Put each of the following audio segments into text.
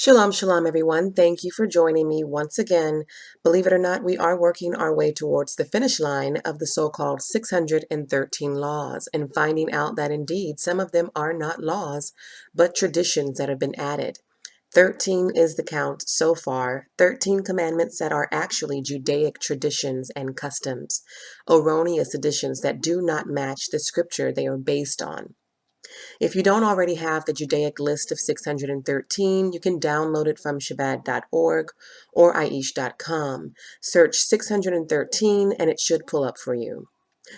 Shalom, shalom, everyone. Thank you for joining me once again. Believe it or not, we are working our way towards the finish line of the so-called 613 laws and finding out that indeed some of them are not laws, but traditions that have been added. 13 is the count so far, 13 commandments that are actually Judaic traditions and customs, erroneous additions that do not match the scripture they are based on. If you don't already have the Judaic list of 613, you can download it from Shabbat.org or Aish.com. Search 613 and it should pull up for you.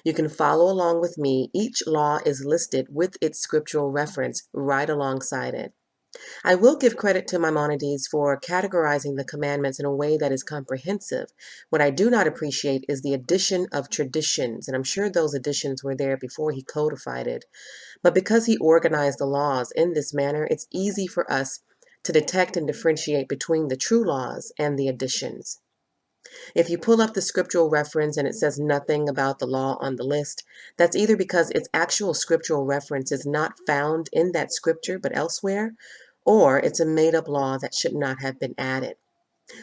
You can follow along with me. Each law is listed with its scriptural reference right alongside it. I will give credit to Maimonides for categorizing the commandments in a way that is comprehensive. What I do not appreciate is the addition of traditions, and I'm sure those additions were there before he codified it. But because he organized the laws in this manner, it's easy for us to detect and differentiate between the true laws and the additions. If you pull up the scriptural reference and it says nothing about the law on the list, that's either because its actual scriptural reference is not found in that scripture but elsewhere, or it's a made-up law that should not have been added.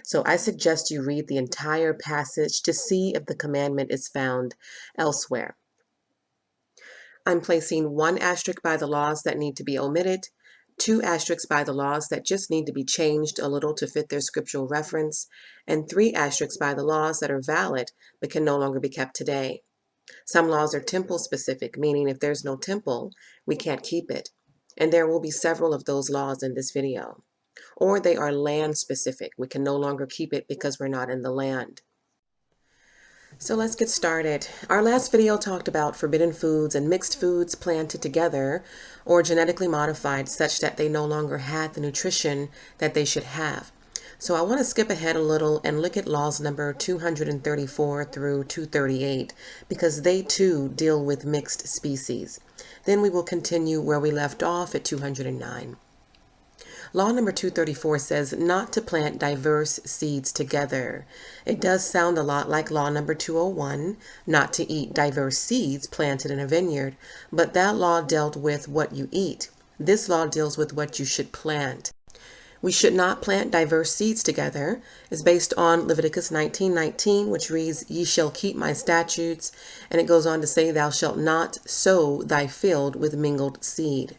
So I suggest you read the entire passage to see if the commandment is found elsewhere. I'm placing 1 asterisk by the laws that need to be omitted, 2 asterisks by the laws that just need to be changed a little to fit their scriptural reference, and 3 asterisks by the laws that are valid but can no longer be kept today. Some laws are temple specific, meaning if there's no temple, we can't keep it. And there will be several of those laws in this video. Or they are land specific. We can no longer keep it because we're not in the land. So let's get started. Our last video talked about forbidden foods and mixed foods planted together or genetically modified such that they no longer had the nutrition that they should have. So I want to skip ahead a little and look at laws number 234 through 238 because they too deal with mixed species. Then we will continue where we left off at 209. Law number 234 says not to plant diverse seeds together. It does sound a lot like law number 201, not to eat diverse seeds planted in a vineyard, but that law dealt with what you eat. This law deals with what you should plant. We should not plant diverse seeds together is based on Leviticus 19:19, which reads, "Ye shall keep my statutes," and it goes on to say, "Thou shalt not sow thy field with mingled seed."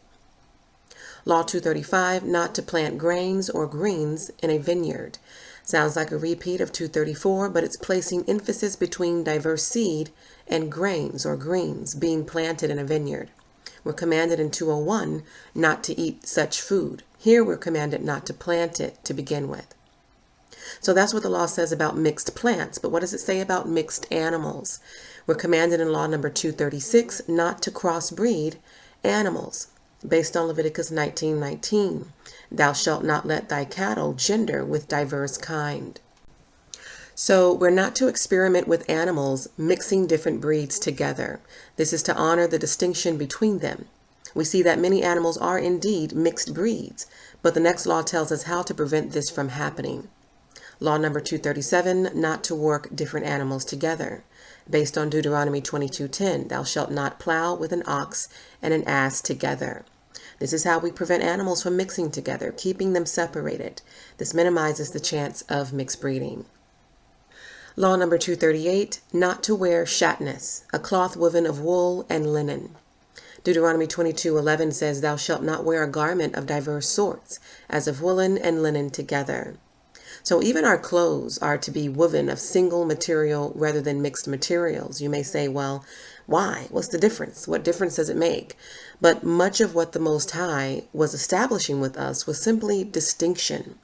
Law 235, not to plant grains or greens in a vineyard. Sounds like a repeat of 234, but it's placing emphasis between diverse seed and grains or greens being planted in a vineyard. We're commanded in 201 not to eat such food. Here we're commanded not to plant it to begin with. So that's what the law says about mixed plants. But what does it say about mixed animals? We're commanded in law number 236 not to crossbreed animals. Based on Leviticus 19:19, "Thou shalt not let thy cattle gender with diverse kind." So we're not to experiment with animals mixing different breeds together. This is to honor the distinction between them. We see that many animals are indeed mixed breeds, but the next law tells us how to prevent this from happening. Law number 237, not to work different animals together. Based on Deuteronomy 22:10, "Thou shalt not plow with an ox and an ass together." This is how we prevent animals from mixing together, keeping them separated. This minimizes the chance of mixed breeding. Law number 238, not to wear shatnez, a cloth woven of wool and linen. Deuteronomy 22:11 says, "Thou shalt not wear a garment of diverse sorts, as of woolen and linen together." So even our clothes are to be woven of single material rather than mixed materials. You may say, well, why? What's the difference? What difference does it make? But much of what the Most High was establishing with us was simply distinction.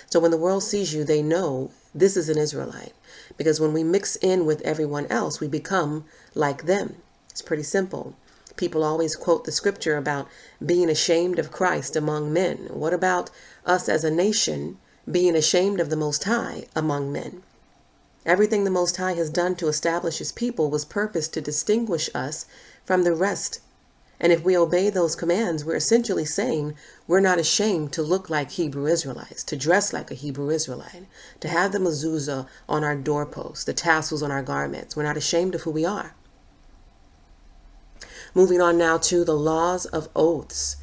So when the world sees you, they know this is an Israelite. Because when we mix in with everyone else, we become like them. It's pretty simple. People always quote the scripture about being ashamed of Christ among men. What about us as a nation being ashamed of the Most High among men? Everything the Most High has done to establish his people was purposed to distinguish us from the rest. And if we obey those commands, we're essentially saying we're not ashamed to look like Hebrew Israelites, to dress like a Hebrew Israelite, to have the mezuzah on our doorposts, the tassels on our garments. We're not ashamed of who we are. Moving on now to the laws of oaths.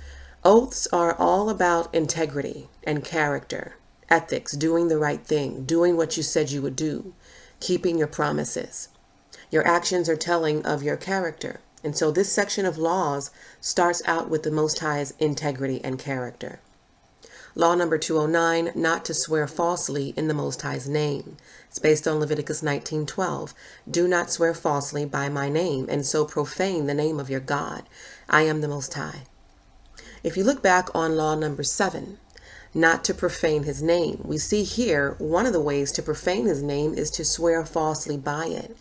Oaths are all about integrity and character, ethics, doing the right thing, doing what you said you would do, keeping your promises. Your actions are telling of your character. And so this section of laws starts out with the Most High's integrity and character. Law number 209, not to swear falsely in the Most High's name. It's based on Leviticus 19:12. Do not swear falsely by my name, and so profane the name of your God. I am the Most High. If you look back on law number 7, not to profane his name, we see here one of the ways to profane his name is to swear falsely by it,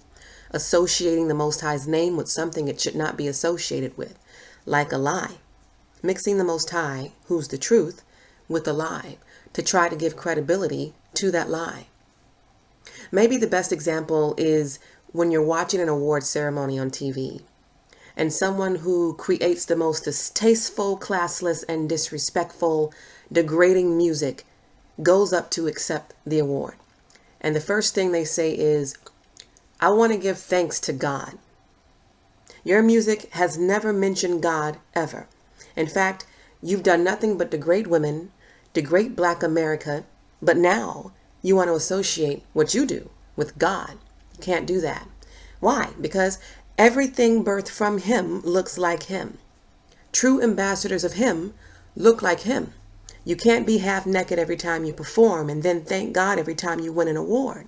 associating the Most High's name with something it should not be associated with, like a lie, mixing the Most High, who's the truth, with a lie to try to give credibility to that lie. Maybe the best example is when you're watching an award ceremony on TV and someone who creates the most distasteful, classless, and disrespectful, degrading music goes up to accept the award. And the first thing they say is, I want to give thanks to God. Your music has never mentioned God ever. In fact, you've done nothing but degrade women, degrade Black America, but now you want to associate what you do with God. You can't do that. Why? Because everything birthed from him looks like him. True ambassadors of him look like him. You can't be half naked every time you perform and then thank God every time you win an award.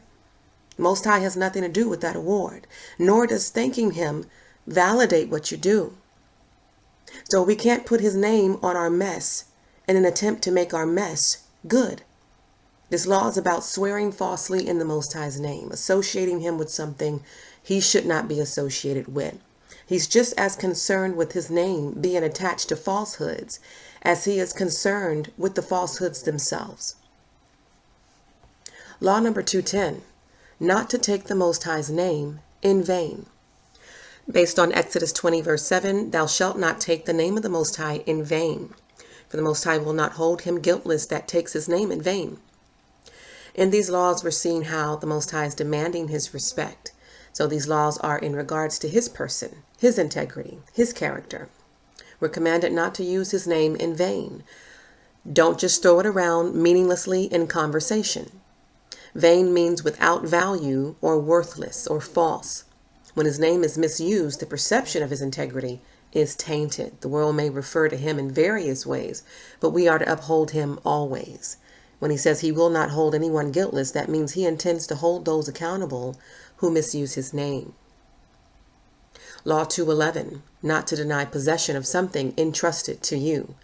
Most High has nothing to do with that award, nor does thanking him validate what you do. So we can't put his name on our mess in an attempt to make our mess good. This law is about swearing falsely in the Most High's name, associating him with something he should not be associated with. He's just as concerned with his name being attached to falsehoods as he is concerned with the falsehoods themselves. Law number 210, not to take the Most High's name in vain. Based on Exodus 20, verse 7, thou shalt not take the name of the Most High in vain, for the Most High will not hold him guiltless that takes his name in vain. In these laws, we're seeing how the Most High is demanding his respect. So these laws are in regards to his person, his integrity, his character. We're commanded not to use his name in vain. Don't just throw it around meaninglessly in conversation. Vain means without value or worthless or false. When his name is misused, the perception of his integrity is tainted. The world may refer to him in various ways, but we are to uphold him always. When he says he will not hold anyone guiltless, that means he intends to hold those accountable who misuse his name. Law 211, not to deny possession of something entrusted to you.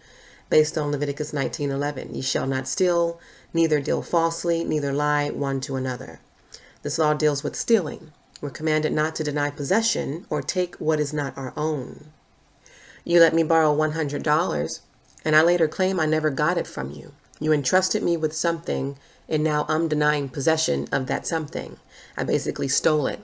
Based on Leviticus 19:11, ye shall not steal, neither deal falsely, neither lie one to another. This law deals with stealing. We're commanded not to deny possession or take what is not our own. You let me borrow $100, and I later claim I never got it from you. You entrusted me with something, and now I'm denying possession of that something. I basically stole it.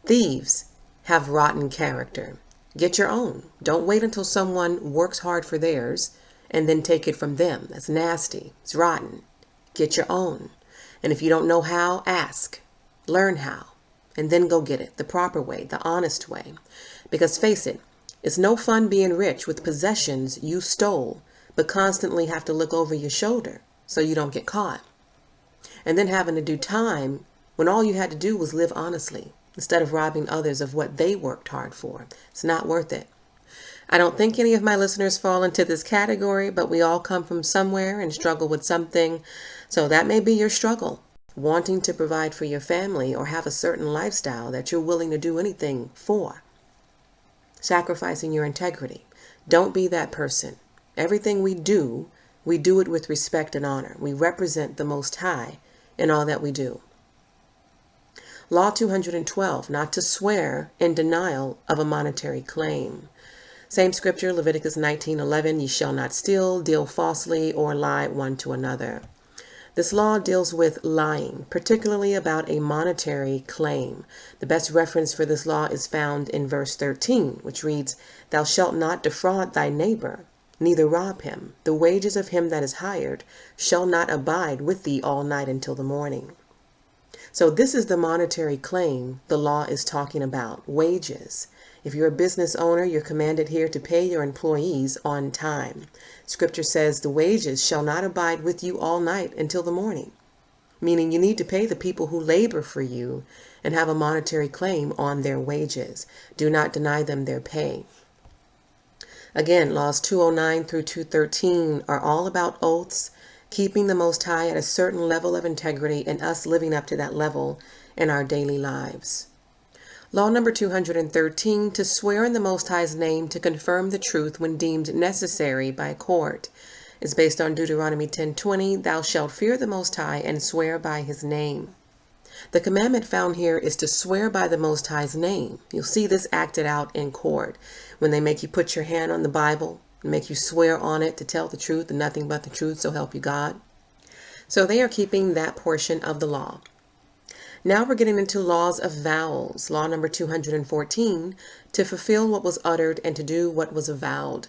Thieves have rotten character. Get your own. Don't wait until someone works hard for theirs and then take it from them. That's nasty. It's rotten. Get your own. And if you don't know how, ask. Learn how. And then go get it the proper way, the honest way. Because face it, it's no fun being rich with possessions you stole, but constantly have to look over your shoulder so you don't get caught. And then having to do time when all you had to do was live honestly instead of robbing others of what they worked hard for. It's not worth it. I don't think any of my listeners fall into this category, but we all come from somewhere and struggle with something. So that may be your struggle, wanting to provide for your family or have a certain lifestyle that you're willing to do anything for. Sacrificing your integrity. Don't be that person. Everything we do it with respect and honor. We represent the Most High in all that we do. Law 212, not to swear in denial of a monetary claim. Same scripture, Leviticus 19:11, ye shall not steal, deal falsely, or lie one to another. This law deals with lying, particularly about a monetary claim. The best reference for this law is found in verse 13, which reads, thou shalt not defraud thy neighbor, neither rob him. The wages of him that is hired shall not abide with thee all night until the morning. So this is the monetary claim the law is talking about, wages. If you're a business owner, you're commanded here to pay your employees on time. Scripture says the wages shall not abide with you all night until the morning, meaning you need to pay the people who labor for you and have a monetary claim on their wages. Do not deny them their pay. Again, laws 209 through 213 are all about oaths, keeping the Most High at a certain level of integrity, and us living up to that level in our daily lives. Law number 213, to swear in the Most High's name to confirm the truth when deemed necessary by court, is based on Deuteronomy 10:20, thou shalt fear the Most High and swear by his name. The commandment found here is to swear by the Most High's name. You'll see this acted out in court when they make you put your hand on the Bible and make you swear on it to tell the truth and nothing but the truth, so help you God. So they are keeping that portion of the law. Now we're getting into laws of vows. Law number 214, to fulfill what was uttered and to do what was avowed.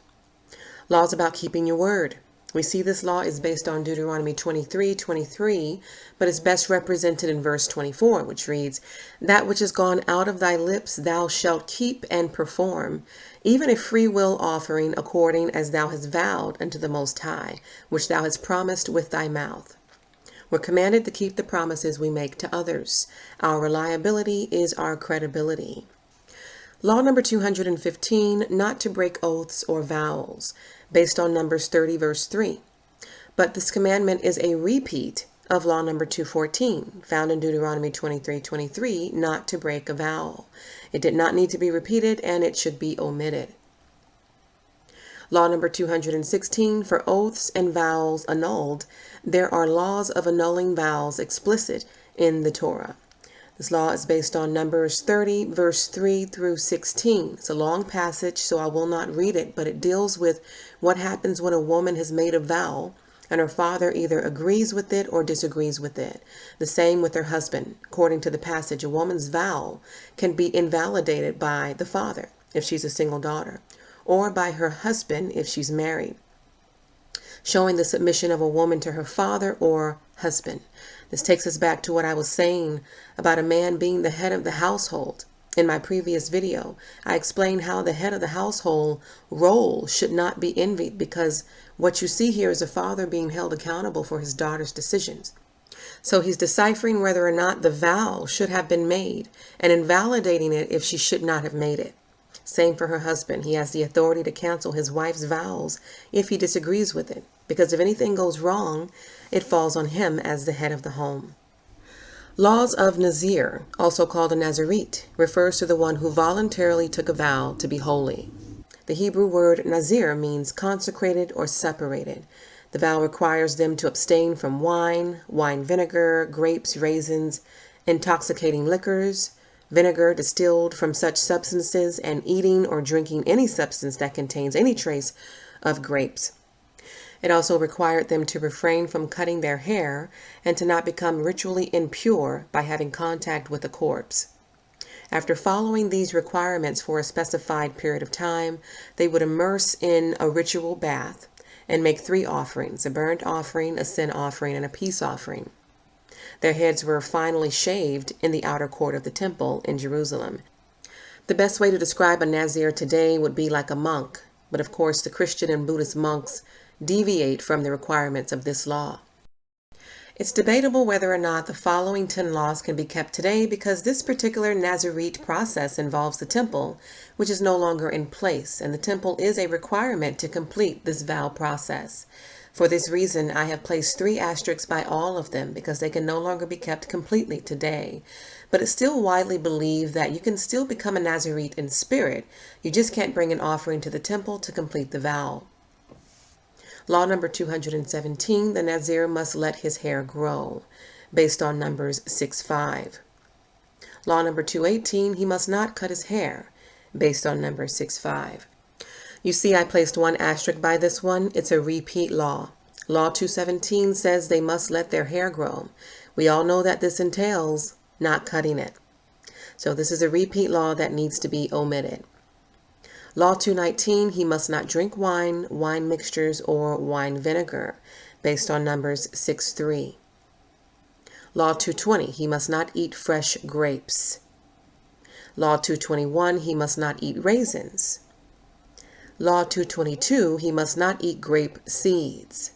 Laws about keeping your word. We see this law is based on Deuteronomy 23:23, but is best represented in verse 24, which reads, that which is gone out of thy lips thou shalt keep and perform, even a free will offering according as thou hast vowed unto the Most High, which thou hast promised with thy mouth. We're commanded to keep the promises we make to others. Our reliability is our credibility. Law number 215, not to break oaths or vows, based on Numbers 30, verse 3. But this commandment is a repeat of law number 214, found in Deuteronomy 23:23, not to break a vow. It did not need to be repeated, and it should be omitted. Law number 216, for oaths and vows annulled, there are laws of annulling vows explicit in the Torah. This law is based on Numbers 30, verse 3 through 16. It's a long passage, so I will not read it, but it deals with what happens when a woman has made a vow and her father either agrees with it or disagrees with it. The same with her husband. According to the passage, a woman's vow can be invalidated by the father if she's a single daughter, or by her husband if she's married, showing the submission of a woman to her father or husband. This takes us back to what I was saying about a man being the head of the household. In my previous video, I explained how the head of the household role should not be envied, because what you see here is a father being held accountable for his daughter's decisions. So he's deciphering whether or not the vow should have been made and invalidating it if she should not have made it. Same for her husband. He has the authority to cancel his wife's vows if he disagrees with it, because if anything goes wrong, it falls on him as the head of the home. Laws of Nazir, also called a Nazarite, refers to the one who voluntarily took a vow to be holy. The Hebrew word Nazir means consecrated or separated. The vow requires them to abstain from wine, wine vinegar, grapes, raisins, intoxicating liquors, vinegar distilled from such substances, and eating or drinking any substance that contains any trace of grapes. It also required them to refrain from cutting their hair and to not become ritually impure by having contact with a corpse. After following these requirements for a specified period of time, they would immerse in a ritual bath and make 3 offerings: a burnt offering, a sin offering, and a peace offering. Their heads were finally shaved in the outer court of the temple in Jerusalem. The best way to describe a Nazir today would be like a monk, but of course the Christian and Buddhist monks deviate from the requirements of this law. It's debatable whether or not the following 10 laws can be kept today, because this particular Nazarite process involves the temple, which is no longer in place, and the temple is a requirement to complete this vow process. For this reason, I have placed 3 asterisks by all of them, because they can no longer be kept completely today. But it's still widely believed that you can still become a Nazarite in spirit. You just can't bring an offering to the temple to complete the vow. Law number 217, the Nazir must let his hair grow, based on Numbers 6:5. Law number 218, he must not cut his hair, based on Numbers 6:5. You see, I placed 1 asterisk by this one. It's a repeat law. Law 217 says they must let their hair grow. We all know that this entails not cutting it. So this is a repeat law that needs to be omitted. Law 219, he must not drink wine, wine mixtures, or wine vinegar, based on Numbers 6:3. Law 220, he must not eat fresh grapes. Law 221, he must not eat raisins. Law 222, he must not eat grape seeds.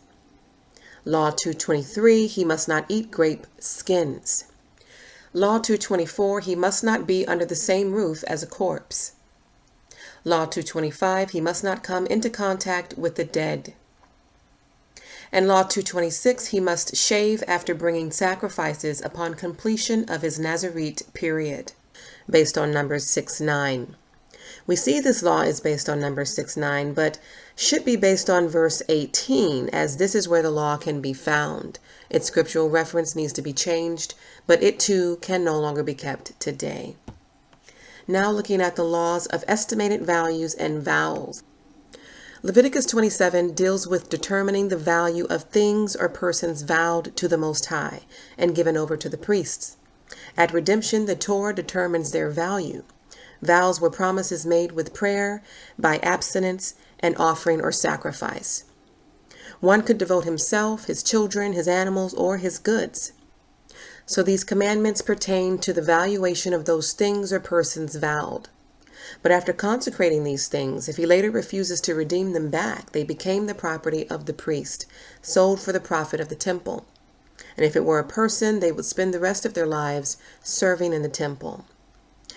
Law 223, he must not eat grape skins. Law 224, he must not be under the same roof as a corpse. Law 225, he must not come into contact with the dead. And Law 226, he must shave after bringing sacrifices upon completion of his Nazarite period, based on Numbers 6:9. We see this law is based on Numbers 6:9, but should be based on verse 18, as this is where the law can be found. Its scriptural reference needs to be changed, but it too can no longer be kept today. Now looking at the laws of estimated values and vows. Leviticus 27 deals with determining the value of things or persons vowed to the Most High and given over to the priests. At redemption, the Torah determines their value. Vows were promises made with prayer, by abstinence, and offering or sacrifice. One could devote himself, his children, his animals, or his goods. So these commandments pertain to the valuation of those things or persons vowed. But after consecrating these things, if he later refuses to redeem them back, they became the property of the priest, sold for the profit of the temple. And if it were a person, they would spend the rest of their lives serving in the temple.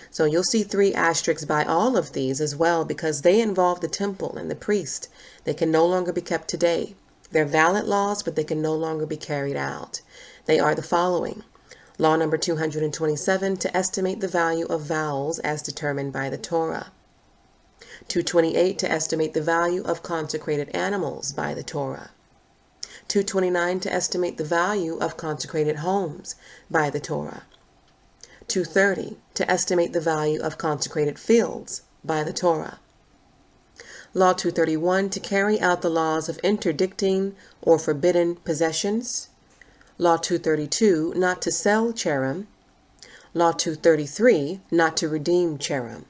So you'll see 3 asterisks by all of these as well, because they involve the temple and the priest. They can no longer be kept today. They're valid laws, but they can no longer be carried out. They are the following. Law number 227, to estimate the value of vows as determined by the Torah. 228, to estimate the value of consecrated animals by the Torah. 229, to estimate the value of consecrated homes by the Torah. 230, to estimate the value of consecrated fields by the Torah. Law 231, to carry out the laws of interdicting or forbidden possessions. Law 232, not to sell cherem. Law 233, not to redeem cherem.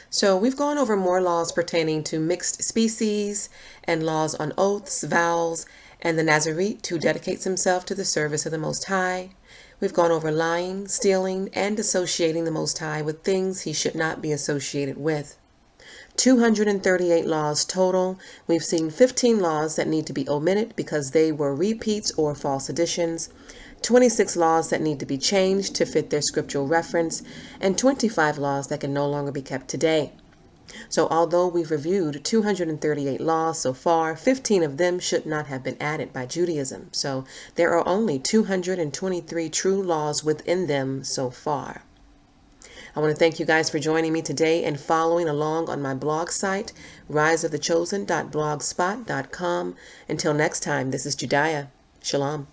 So we've gone over more laws pertaining to mixed species and laws on oaths, vows, and the Nazarite who dedicates himself to the service of the Most High. We've gone over lying, stealing, and associating the Most High with things he should not be associated with. 238 laws total. We've seen 15 laws that need to be omitted because they were repeats or false additions, 26 laws that need to be changed to fit their scriptural reference, and 25 laws that can no longer be kept today. So although we've reviewed 238 laws so far, 15 of them should not have been added by Judaism. So there are only 223 true laws within them so far. I want to thank you guys for joining me today and following along on my blog site, riseofthechosen.blogspot.com. Until next time, this is Judiah. Shalom.